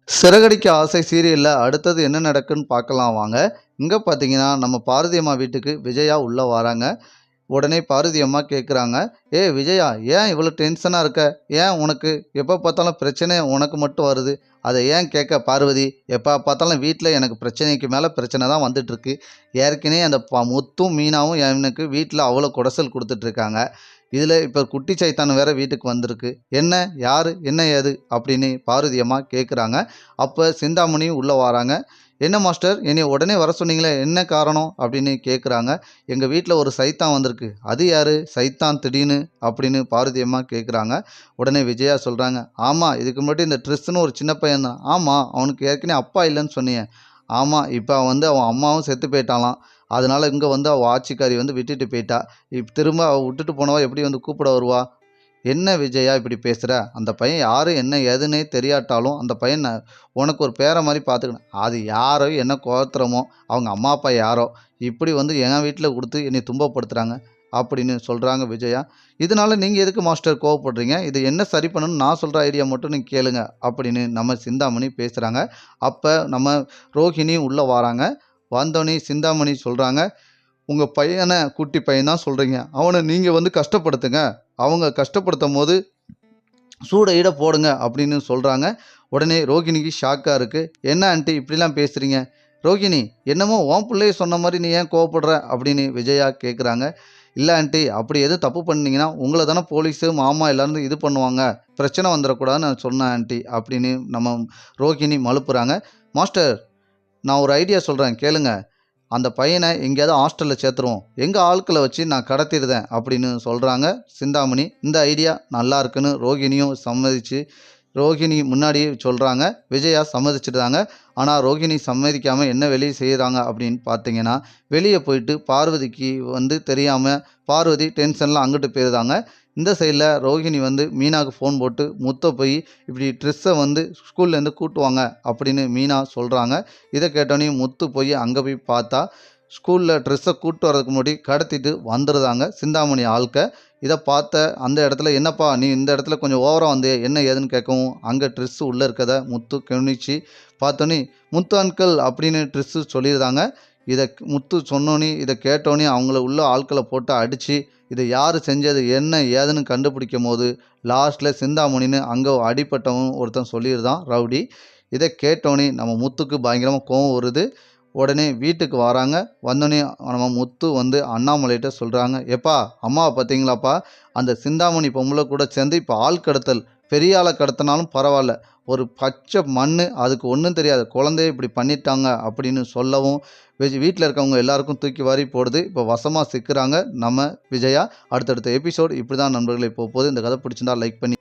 சிறகடிக்க ஆசை சீரியல்ல அடுத்தது என்ன நடக்குன்னு பார்க்கலாம் வாங்க. இங்க பார்த்தீங்கன்னா, நம்ம பாரதி அம்மா வீட்டுக்கு விஜயா உள்ள வராங்க. உடனே பாரதி அம்மா கேட்குறாங்க, "ஏய் விஜயா, ஏன் இவ்வளோ டென்ஷனா இருக்க? ஏன் உனக்கு எப்ப பார்த்தாலும் பிரச்சனை உனக்கு மட்டும் வருது? அத ஏன் கேட்க பார்வதி? எப்ப பார்த்தாலும் வீட்ல எனக்கு பிரச்சனைக்கு மேல பிரச்சனை தான் வந்துட்டுருக்கு. ஏற்கனவே அந்த முத்தும், மீனாவும் எனக்கு வீட்ல அவ்வளோ கொடசல் குடுத்துட்ருக்காங்க. இதில இப்ப குட்டி சைத்தான் வேற வீட்டுக்கு வந்திருக்கு. என்ன? யாரு? என்ன ஏது?" அப்படின்னு பார்வதி அம்மா கேட்குறாங்க. அப்ப சிந்தாமணியும் உள்ள வராங்க. "என்ன மாஸ்டர், என்னைய உடனே வர சொன்னீங்களே, என்ன காரணம்?" அப்படின்னு கேட்குறாங்க. "எங்க வீட்ல ஒரு சைத்தான் வந்திருக்கு." "அது யாரு? சைத்தான் திடீர்னு?" அப்படின்னு பார்வதி அம்மா கேட்குறாங்க. உடனே விஜயா சொல்றாங்க, "ஆமா, இதுக்கு முன்னாடி இந்த ட்ரிஸ்ன்னு ஒரு சின்ன பையன் தான்." "ஆமா, அவனுக்கு ஏற்கனவே அப்பா இல்லன்னு சொன்னியே." "ஆமா, இப்ப அவன் அம்மாவும் செத்து போயிட்டாளாம். அதனால இங்க அவ ஆட்சிக்காரி விட்டுட்டு போயிட்டா. திரும்ப அவ விட்டுட்டு போனவ எப்படி கூப்பிட வருவா?" "என்ன விஜயா இப்படி பேசுற? அந்த பையன் யாரு, என்ன ஏதுன்னே தெரியாட்டாலும், அந்த பையன் உனக்கு ஒரு பேரன் மாரி பார்த்துக்கினேன். அது யாரோ, என்ன கோத்திரமோ, அவங்க அம்மா, அப்பா யாரோ, இப்படி என் வீட்ல குடுத்து என்னைய துன்பப்படுத்துறாங்க." அப்படின்னு சொல்றாங்க விஜயா. "இதனால நீங்க எதுக்கு மாஸ்டர் கோவப்படுறீங்க? இது என்ன சரி பண்ணணும்னு நான் சொல்ற ஐடியா மட்டும் நீங்க கேளுங்க." அப்படின்னு நம்ம சிந்தாமணி பேசுறாங்க. அப்ப நம்ம ரோஹிணி உள்ள வாராங்க. வந்தோனே சிந்தாமணி சொல்றாங்க, "உங்க பையன குட்டி பையன் தான் சொல்றீங்க. அவன நீங்க கஷ்டப்படுத்துங்க. அவங்க கஷ்டப்படுத்தும்போது சூட ஈட போடுங்க." அப்படின்னு சொல்றாங்க. உடனே ரோகிணிக்கு ஷாக்கா இருக்கு. "என்ன ஆன்ட்டி இப்படிலாம் பேசுறீங்க? ரோகிணி, என்னமோ உன் புள்ளைய சொன்ன மாரி நீ ஏன் கோவப்படுற?" அப்படின்னு விஜயா கேட்குறாங்க. "இல்ல ஆன்ட்டி, அப்படி எதுவும் தப்பு பண்ணீங்கன்னா உங்கள தானே போலீஸு, மாமா எல்லாரும் இது பண்ணுவாங்க. பிரச்சனை வந்துடக்கூடாதுன்னு நான் சொன்னேன் ஆன்ட்டி." அப்படின்னு நம்ம ரோகிணி மழுப்புறாங்க. "மாஸ்டர், நான் ஒரு ஐடியா சொல்றேன் கேளுங்க. அந்த பையனை எங்கேயாவது ஹாஸ்டல்ல சேர்த்துருவோம். எங்க ஆட்கள வச்சு நான் கடத்திருதேன்." அப்படின்னு சொல்றாங்க சிந்தாமணி. இந்த ஐடியா நல்லா இருக்குன்னு ரோகிணியும் சம்மதிச்சு, ரோகிணி முன்னாடியே சொல்றாங்க. விஜயா சம்மதிச்சுட்டாங்க. ஆனா ரோகிணி சம்மதிக்காம என்ன வெளிய செய்றாங்க அப்படின்னு பார்த்தீங்கன்னா, வெளிய போயிட்டு பார்வதிக்கு தெரியாம பார்வதி டென்ஷன்ல அங்கிட்டு போயிருதாங்க. இந்த சைடுல ரோகிணி மீனாக்கு ஃபோன் போட்டு முத்த போய் இப்படி ட்ரெஸ்ஸை ஸ்கூல்லேருந்து கூட்டு வாங்க அப்படின்னு மீனா சொல்றாங்க. இதை கேட்டோன்னே முத்து அங்கே போய் பார்த்தா, ஸ்கூலில் ட்ரெஸ்ஸை கூட்டு வரதுக்கு முன்னாடி கடத்திட்டு வந்துருதாங்க சிந்தாமணி ஆள்க. இதை பார்த்த அந்த இடத்துல, "என்னப்பா நீ இந்த இடத்துல கொஞ்சம் ஓவராக வந்தே, என்ன ஏதுன்னு?" கேட்கவும், அங்கே ட்ரெஸ்ஸு உள்ளே இருக்கதை முத்து கவனிச்சு பார்த்தோன்னே, "முத்து அங்கிள்" அப்படின்னு ட்ரெஸ்ஸு சொல்லியிருந்தாங்க. இதை முத்து சொன்னோன்னே, இதை கேட்டோன்னே அவங்கள உள்ள ஆட்களை போட்டு அடித்து, இதை யார் செஞ்சது என்ன ஏதுன்னு கண்டுபிடிக்கும் போது லாஸ்ட்டில் சிந்தாமணின்னு அங்கே அடிப்பட்டவன் ஒருத்தன் சொல்லியிருந்தான், ரவுடி. இதை கேட்டோன்னே நம்ம முத்துக்கு பயங்கரமாக கோவம் வருது. உடனே வீட்டுக்கு வராங்க. வந்தோடனே நம்ம முத்து அண்ணாமலைகிட்ட சொல்கிறாங்க, "எப்பா, அம்மாவை பார்த்தீங்களாப்பா? அந்த சிந்தாமணி பொம்பளை கூட சேர்ந்து இப்போ ஆள் கடத்தல், பெரிய ஆளை கடத்தினாலும் பரவாயில்ல, ஒரு பச்சை மண், அதுக்கு ஒன்றும் தெரியாது குழந்தைய இப்படி பண்ணிட்டாங்க." அப்படின்னு சொல்லவும் வீட்டில் இருக்கவங்க எல்லாருக்கும் தூக்கி வாரி போடுது. இப்போ வசமாக சிக்கிறாங்க நம்ம விஜயா. அடுத்தடுத்த எபிசோடு இப்படி தான் நண்பர்களே போகுது. இந்த கதை பிடிச்சிருந்தா லைக் பண்ணி